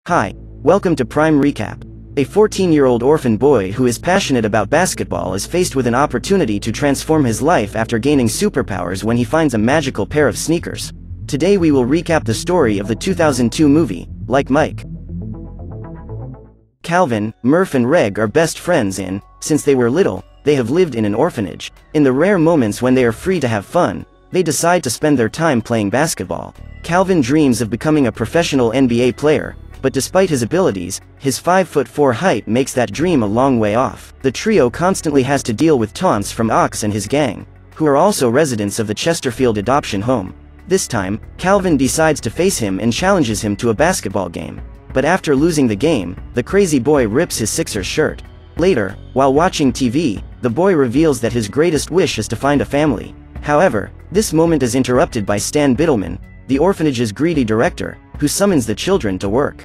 Hi, welcome to Prime Recap. A 14-year-old orphan boy who is passionate about basketball is faced with an opportunity to transform his life after gaining superpowers when he finds a magical pair of sneakers. Today we will recap the story of the 2002 movie, Like Mike. Calvin, Murph and Reg are best friends and, since they were little, they have lived in an orphanage. In the rare moments when they are free to have fun, they decide to spend their time playing basketball. Calvin dreams of becoming a professional NBA player, but despite his abilities, his 5'4" height makes that dream a long way off. The trio constantly has to deal with taunts from Ox and his gang, who are also residents of the Chesterfield adoption home. This time, Calvin decides to face him and challenges him to a basketball game. But after losing the game, the crazy boy rips his Sixers shirt. Later, while watching TV, the boy reveals that his greatest wish is to find a family. However, this moment is interrupted by Stan Biddleman, the orphanage's greedy director, who summons the children to work.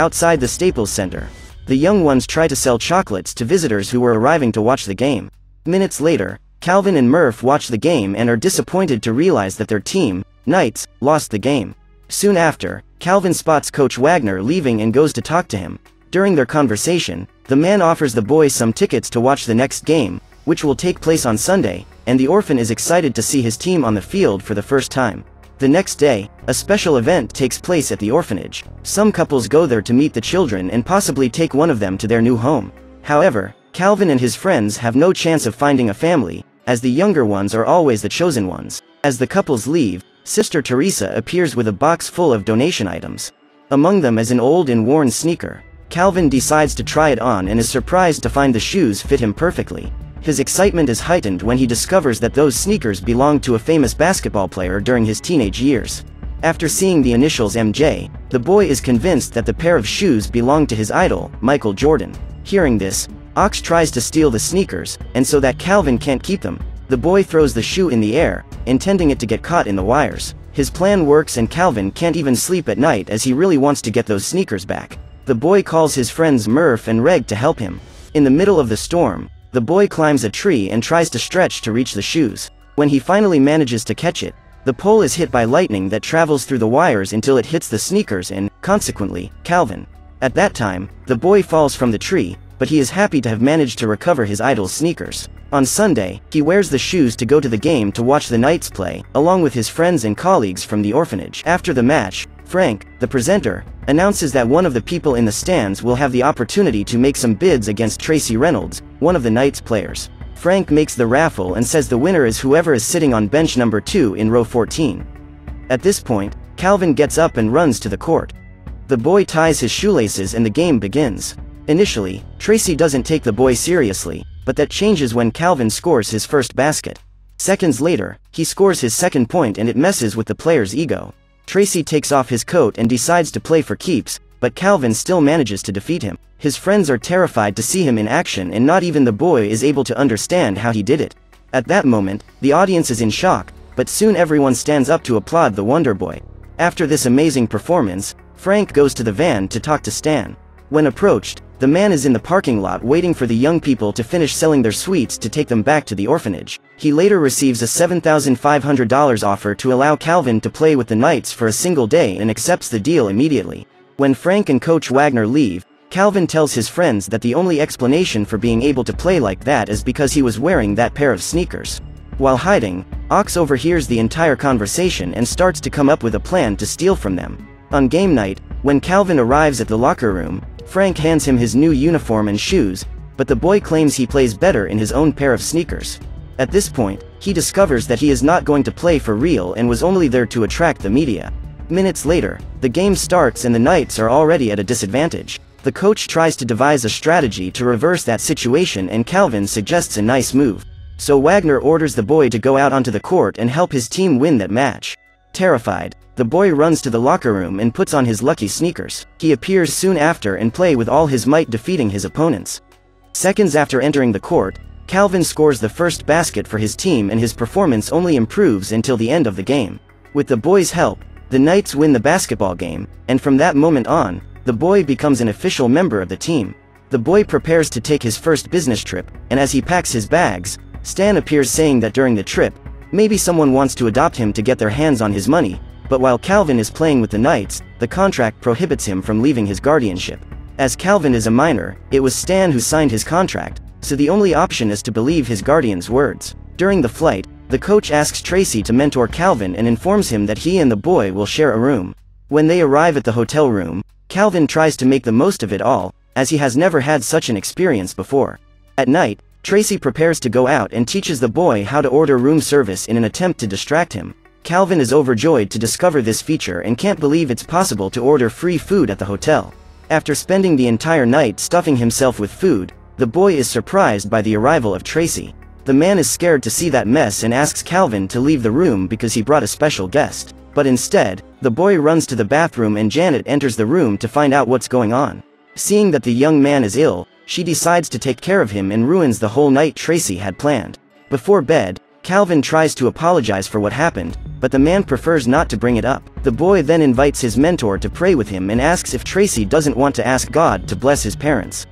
Outside the Staples Center, the young ones try to sell chocolates to visitors who were arriving to watch the game. Minutes later, Calvin and Murph watch the game and are disappointed to realize that their team, Knights, lost the game. Soon after, Calvin spots Coach Wagner leaving and goes to talk to him. During their conversation, the man offers the boy some tickets to watch the next game, which will take place on Sunday, and the orphan is excited to see his team on the field for the first time. The next day, a special event takes place at the orphanage. Some couples go there to meet the children and possibly take one of them to their new home. However, Calvin and his friends have no chance of finding a family, as the younger ones are always the chosen ones. As the couples leave, Sister Teresa appears with a box full of donation items. Among them is an old and worn sneaker. Calvin decides to try it on and is surprised to find the shoes fit him perfectly. His excitement is heightened when he discovers that those sneakers belonged to a famous basketball player during his teenage years. After seeing the initials MJ, the boy is convinced that the pair of shoes belonged to his idol, Michael Jordan. Hearing this, Ox tries to steal the sneakers, and so that Calvin can't keep them, the boy throws the shoe in the air, intending it to get caught in the wires. His plan works and Calvin can't even sleep at night as he really wants to get those sneakers back. The boy calls his friends Murph and Reg to help him. In the middle of the storm, the boy climbs a tree and tries to stretch to reach the shoes. When he finally manages to catch it, the pole is hit by lightning that travels through the wires until it hits the sneakers and, consequently, Calvin. At that time, the boy falls from the tree, but he is happy to have managed to recover his idol's sneakers. On Sunday, he wears the shoes to go to the game to watch the Knights play, along with his friends and colleagues from the orphanage. After the match, Frank, the presenter, announces that one of the people in the stands will have the opportunity to make some bids against Tracy Reynolds, one of the Knights players. Frank makes the raffle and says the winner is whoever is sitting on bench number 2 in row 14. At this point, Calvin gets up and runs to the court. The boy ties his shoelaces and the game begins. Initially, Tracy doesn't take the boy seriously, but that changes when Calvin scores his first basket. Seconds later, he scores his second point and it messes with the player's ego. Tracy takes off his coat and decides to play for keeps, but Calvin still manages to defeat him. His friends are terrified to see him in action and not even the boy is able to understand how he did it. At that moment, the audience is in shock, but soon everyone stands up to applaud the Wonder Boy. After this amazing performance, Frank goes to the van to talk to Stan. When approached, the man is in the parking lot waiting for the young people to finish selling their sweets to take them back to the orphanage. He later receives a $7,500 offer to allow Calvin to play with the Knights for a single day and accepts the deal immediately. When Frank and Coach Wagner leave, Calvin tells his friends that the only explanation for being able to play like that is because he was wearing that pair of sneakers. While hiding, Ox overhears the entire conversation and starts to come up with a plan to steal from them. On game night, when Calvin arrives at the locker room, Frank hands him his new uniform and shoes, but the boy claims he plays better in his own pair of sneakers. At this point, he discovers that he is not going to play for real and was only there to attract the media. Minutes later, the game starts and the Knights are already at a disadvantage. The coach tries to devise a strategy to reverse that situation and Calvin suggests a nice move. So Wagner orders the boy to go out onto the court and help his team win that match. Terrified, the boy runs to the locker room and puts on his lucky sneakers. He appears soon after and plays with all his might, defeating his opponents. Seconds after entering the court, Calvin scores the first basket for his team and his performance only improves until the end of the game. With the boy's help, the Knights win the basketball game, and from that moment on, the boy becomes an official member of the team. The boy prepares to take his first business trip, and as he packs his bags, Stan appears saying that during the trip, maybe someone wants to adopt him to get their hands on his money, But while Calvin is playing with the knights, the contract prohibits him from leaving his guardianship. As Calvin is a minor, it was Stan who signed his contract, so the only option is to believe his guardian's words. During the flight, the coach asks Tracy to mentor Calvin and informs him that he and the boy will share a room. When they arrive at the hotel room, Calvin tries to make the most of it all, as he has never had such an experience before. At night, Tracy prepares to go out and teaches the boy how to order room service in an attempt to distract him. Calvin is overjoyed to discover this feature and can't believe it's possible to order free food at the hotel. After spending the entire night stuffing himself with food, the boy is surprised by the arrival of Tracy. The man is scared to see that mess and asks Calvin to leave the room because he brought a special guest. But instead, the boy runs to the bathroom and Janet enters the room to find out what's going on. Seeing that the young man is ill, she decides to take care of him and ruins the whole night Tracy had planned. Before bed, Calvin tries to apologize for what happened, but the man prefers not to bring it up. The boy then invites his mentor to pray with him and asks if Tracy doesn't want to ask God to bless his parents.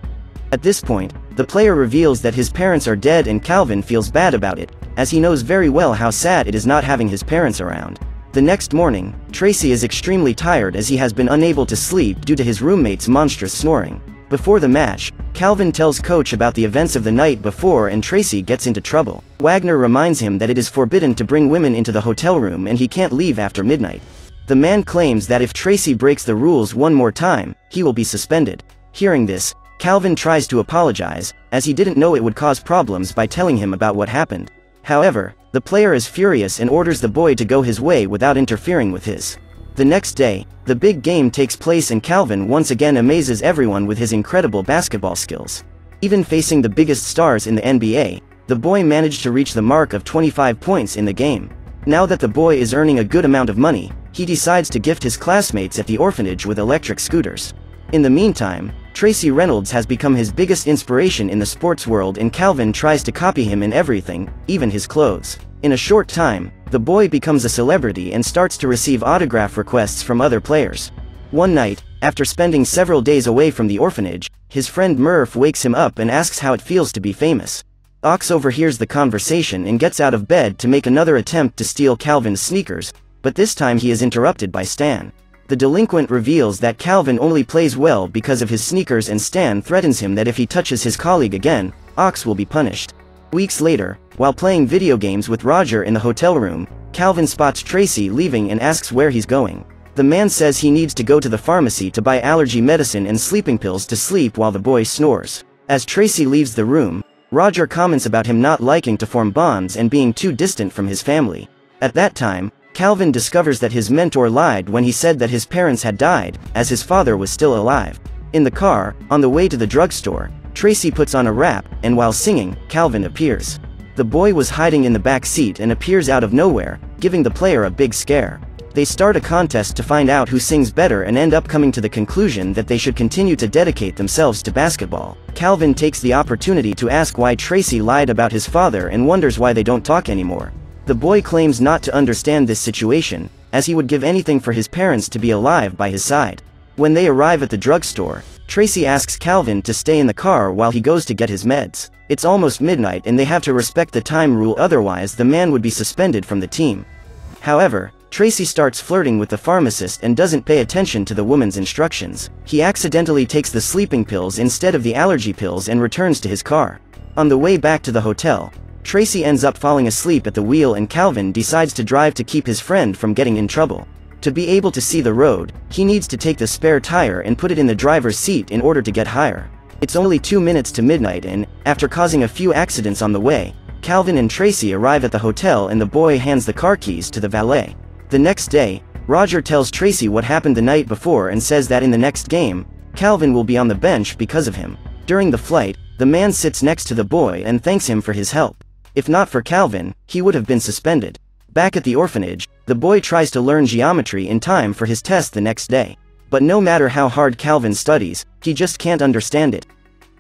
At this point, the player reveals that his parents are dead and Calvin feels bad about it, as he knows very well how sad it is not having his parents around. The next morning, Tracy is extremely tired as he has been unable to sleep due to his roommate's monstrous snoring. Before the match, Calvin tells Coach about the events of the night before and Tracy gets into trouble. Wagner reminds him that it is forbidden to bring women into the hotel room and he can't leave after midnight. The man claims that if Tracy breaks the rules one more time, he will be suspended. Hearing this, Calvin tries to apologize, as he didn't know it would cause problems by telling him about what happened. However, the player is furious and orders the boy to go his way without interfering with his. The next day, the big game takes place and Calvin once again amazes everyone with his incredible basketball skills. Even facing the biggest stars in the NBA, the boy managed to reach the mark of 25 points in the game. Now that the boy is earning a good amount of money, he decides to gift his classmates at the orphanage with electric scooters. In the meantime, Tracy Reynolds has become his biggest inspiration in the sports world and Calvin tries to copy him in everything, even his clothes. In a short time, the boy becomes a celebrity and starts to receive autograph requests from other players. One night, after spending several days away from the orphanage, his friend Murph wakes him up and asks how it feels to be famous. Ox overhears the conversation and gets out of bed to make another attempt to steal Calvin's sneakers, but this time he is interrupted by Stan. The delinquent reveals that Calvin only plays well because of his sneakers and Stan threatens him that if he touches his colleague again, Ox will be punished. Weeks later, while playing video games with Roger in the hotel room, Calvin spots Tracy leaving and asks where he's going. The man says he needs to go to the pharmacy to buy allergy medicine and sleeping pills to sleep while the boy snores. As Tracy leaves the room, Roger comments about him not liking to form bonds and being too distant from his family. At that time, Calvin discovers that his mentor lied when he said that his parents had died, as his father was still alive. In the car, on the way to the drugstore, Tracy puts on a rap, and while singing, Calvin appears. The boy was hiding in the back seat and appears out of nowhere, giving the player a big scare. They start a contest to find out who sings better and end up coming to the conclusion that they should continue to dedicate themselves to basketball. Calvin takes the opportunity to ask why Tracy lied about his father and wonders why they don't talk anymore. The boy claims not to understand this situation, as he would give anything for his parents to be alive by his side. When they arrive at the drugstore, Tracy asks Calvin to stay in the car while he goes to get his meds. It's almost midnight and they have to respect the time rule, otherwise the man would be suspended from the team. However, Tracy starts flirting with the pharmacist and doesn't pay attention to the woman's instructions. He accidentally takes the sleeping pills instead of the allergy pills and returns to his car. On the way back to the hotel, Tracy ends up falling asleep at the wheel and Calvin decides to drive to keep his friend from getting in trouble. To be able to see the road, he needs to take the spare tire and put it in the driver's seat in order to get higher. It's only 2 minutes to midnight and, after causing a few accidents on the way, Calvin and Tracy arrive at the hotel and the boy hands the car keys to the valet. The next day, Roger tells Tracy what happened the night before and says that in the next game, Calvin will be on the bench because of him. During the flight, the man sits next to the boy and thanks him for his help. If not for Calvin, he would have been suspended. Back at the orphanage, the boy tries to learn geometry in time for his test the next day. But no matter how hard Calvin studies, he just can't understand it.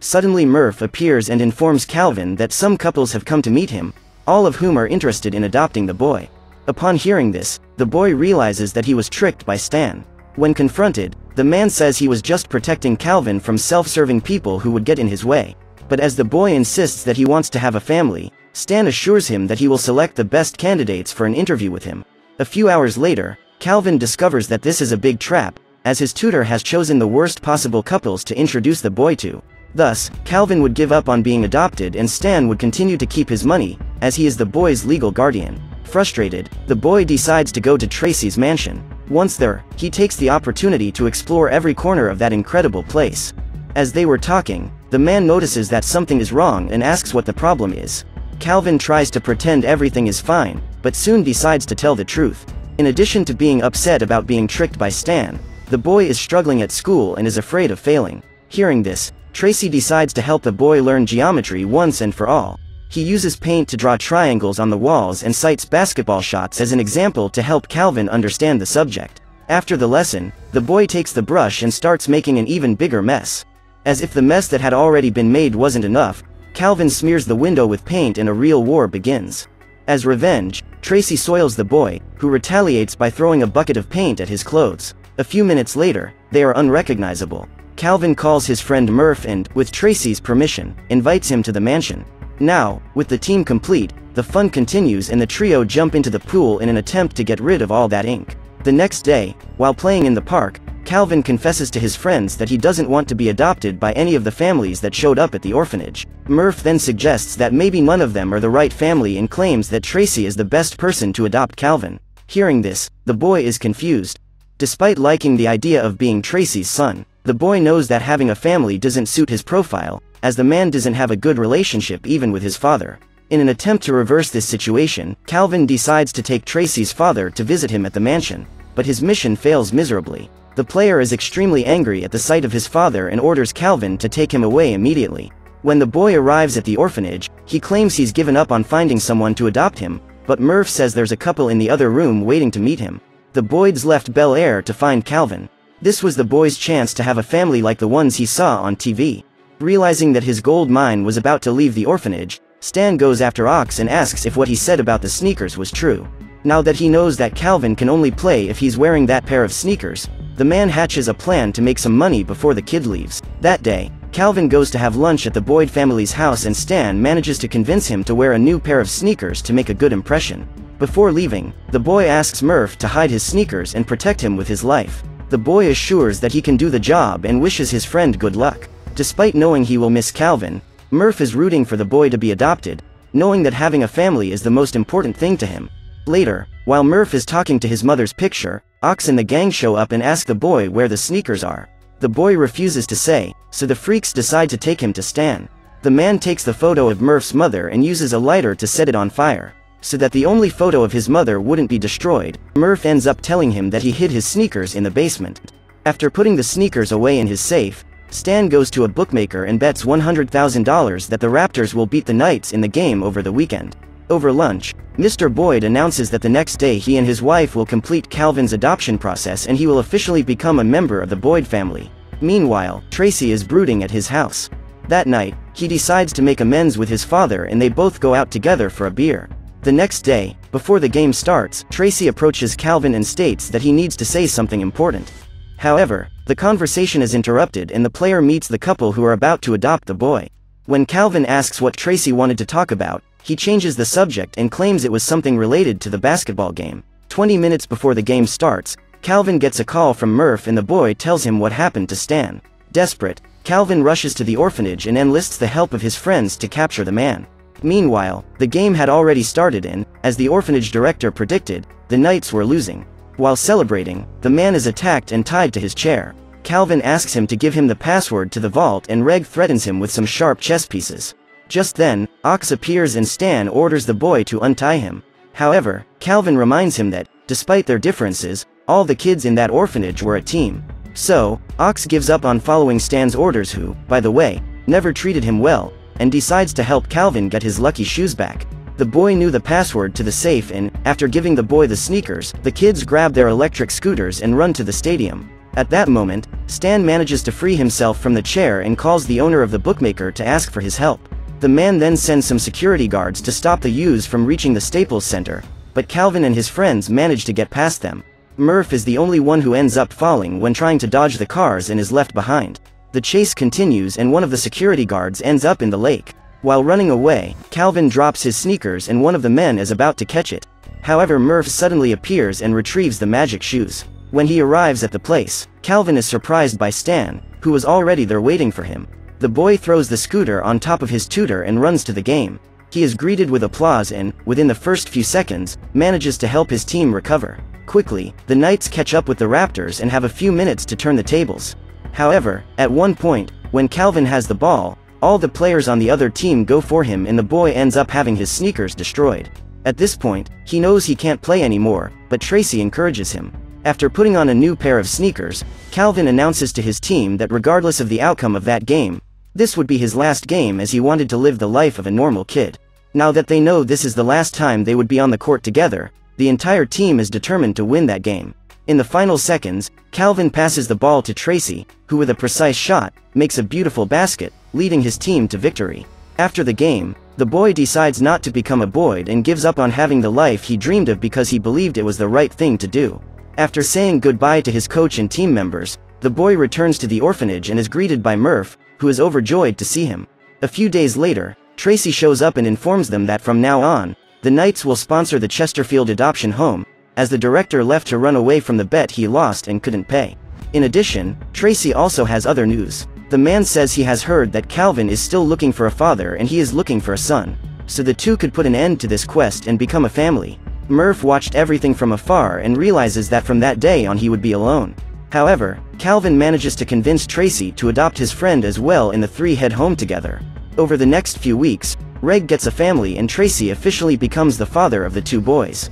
Suddenly Murph appears and informs Calvin that some couples have come to meet him, all of whom are interested in adopting the boy. Upon hearing this, the boy realizes that he was tricked by Stan. When confronted, the man says he was just protecting Calvin from self-serving people who would get in his way. But as the boy insists that he wants to have a family, Stan assures him that he will select the best candidates for an interview with him. A few hours later, Calvin discovers that this is a big trap, as his tutor has chosen the worst possible couples to introduce the boy to. Thus, Calvin would give up on being adopted and Stan would continue to keep his money, as he is the boy's legal guardian. Frustrated, the boy decides to go to Tracy's mansion. Once there, he takes the opportunity to explore every corner of that incredible place. As they were talking, the man notices that something is wrong and asks what the problem is. Calvin tries to pretend everything is fine, but soon decides to tell the truth. In addition to being upset about being tricked by Stan, the boy is struggling at school and is afraid of failing. Hearing this, Tracy decides to help the boy learn geometry once and for all. He uses paint to draw triangles on the walls and cites basketball shots as an example to help Calvin understand the subject. After the lesson, the boy takes the brush and starts making an even bigger mess. As if the mess that had already been made wasn't enough, Calvin smears the window with paint and a real war begins. As revenge, Tracy soils the boy, who retaliates by throwing a bucket of paint at his clothes. A few minutes later, they are unrecognizable. Calvin calls his friend Murph and, with Tracy's permission, invites him to the mansion. Now, with the team complete, the fun continues and the trio jump into the pool in an attempt to get rid of all that ink. The next day, while playing in the park, Calvin confesses to his friends that he doesn't want to be adopted by any of the families that showed up at the orphanage. Murph then suggests that maybe none of them are the right family and claims that Tracy is the best person to adopt Calvin. Hearing this, the boy is confused. Despite liking the idea of being Tracy's son, the boy knows that having a family doesn't suit his profile, as the man doesn't have a good relationship even with his father. In an attempt to reverse this situation, Calvin decides to take Tracy's father to visit him at the mansion, but his mission fails miserably. The player is extremely angry at the sight of his father and orders Calvin to take him away immediately. When the boy arrives at the orphanage, he claims he's given up on finding someone to adopt him, but Murph says there's a couple in the other room waiting to meet him. The Boyds left Bel Air to find Calvin. This was the boy's chance to have a family like the ones he saw on TV. Realizing that his gold mine was about to leave the orphanage, Stan goes after Ox and asks if what he said about the sneakers was true. Now that he knows that Calvin can only play if he's wearing that pair of sneakers, the man hatches a plan to make some money before the kid leaves. That day, Calvin goes to have lunch at the Boyd family's house and Stan manages to convince him to wear a new pair of sneakers to make a good impression. Before leaving, the boy asks Murph to hide his sneakers and protect him with his life. The boy assures that he can do the job and wishes his friend good luck. Despite knowing he will miss Calvin, Murph is rooting for the boy to be adopted, knowing that having a family is the most important thing to him. Later, while Murph is talking to his mother's picture, Ox and the gang show up and ask the boy where the sneakers are. The boy refuses to say, so the freaks decide to take him to Stan. The man takes the photo of Murph's mother and uses a lighter to set it on fire. So that the only photo of his mother wouldn't be destroyed, Murph ends up telling him that he hid his sneakers in the basement. After putting the sneakers away in his safe, Stan goes to a bookmaker and bets $100,000 that the Raptors will beat the Knights in the game over the weekend. Over lunch, Mr. Boyd announces that the next day he and his wife will complete Calvin's adoption process and he will officially become a member of the Boyd family. Meanwhile, Tracy is brooding at his house. That night, he decides to make amends with his father and they both go out together for a beer. The next day, before the game starts, Tracy approaches Calvin and states that he needs to say something important. However, the conversation is interrupted and the player meets the couple who are about to adopt the boy. When Calvin asks what Tracy wanted to talk about, he changes the subject and claims it was something related to the basketball game. 20 minutes before the game starts, Calvin gets a call from Murph and the boy tells him what happened to Stan. Desperate, Calvin rushes to the orphanage and enlists the help of his friends to capture the man. Meanwhile, the game had already started and, as the orphanage director predicted, the Knights were losing. While celebrating, the man is attacked and tied to his chair. Calvin asks him to give him the password to the vault and Reg threatens him with some sharp chess pieces. Just then, Ox appears and Stan orders the boy to untie him. However, Calvin reminds him that, despite their differences, all the kids in that orphanage were a team. So, Ox gives up on following Stan's orders who, by the way, never treated him well, and decides to help Calvin get his lucky shoes back. The boy knew the password to the safe and, after giving the boy the sneakers, the kids grab their electric scooters and run to the stadium. At that moment, Stan manages to free himself from the chair and calls the owner of the bookmaker to ask for his help. The man then sends some security guards to stop the youths from reaching the Staples Center, but Calvin and his friends manage to get past them. Murph is the only one who ends up falling when trying to dodge the cars and is left behind. The chase continues and one of the security guards ends up in the lake. While running away, Calvin drops his sneakers and one of the men is about to catch it. However, Murph suddenly appears and retrieves the magic shoes. When he arrives at the place, Calvin is surprised by Stan, who was already there waiting for him. The boy throws the scooter on top of his tutor and runs to the game. He is greeted with applause and, within the first few seconds, manages to help his team recover. Quickly, the Knights catch up with the Raptors and have a few minutes to turn the tables. However, at one point, when Calvin has the ball, all the players on the other team go for him and the boy ends up having his sneakers destroyed. At this point, he knows he can't play anymore, but Tracy encourages him. After putting on a new pair of sneakers, Calvin announces to his team that regardless of the outcome of that game, this would be his last game as he wanted to live the life of a normal kid. Now that they know this is the last time they would be on the court together, the entire team is determined to win that game. In the final seconds, Calvin passes the ball to Tracy, who with a precise shot, makes a beautiful basket, leading his team to victory. After the game, the boy decides not to become a Boyd and gives up on having the life he dreamed of because he believed it was the right thing to do. After saying goodbye to his coach and team members, the boy returns to the orphanage and is greeted by Murph, who is overjoyed to see him. A few days later, Tracy shows up and informs them that from now on, the Knights will sponsor the Chesterfield adoption home, as the director left to run away from the bet he lost and couldn't pay. In addition, Tracy also has other news. The man says he has heard that Calvin is still looking for a father and he is looking for a son, so the two could put an end to this quest and become a family. Murph watched everything from afar and realizes that from that day on he would be alone. However, Calvin manages to convince Tracy to adopt his friend as well and the three head home together. Over the next few weeks, Reg gets a family and Tracy officially becomes the father of the two boys.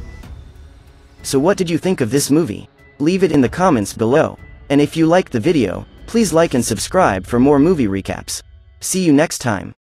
So what did you think of this movie? Leave it in the comments below. And if you liked the video, please like and subscribe for more movie recaps. See you next time.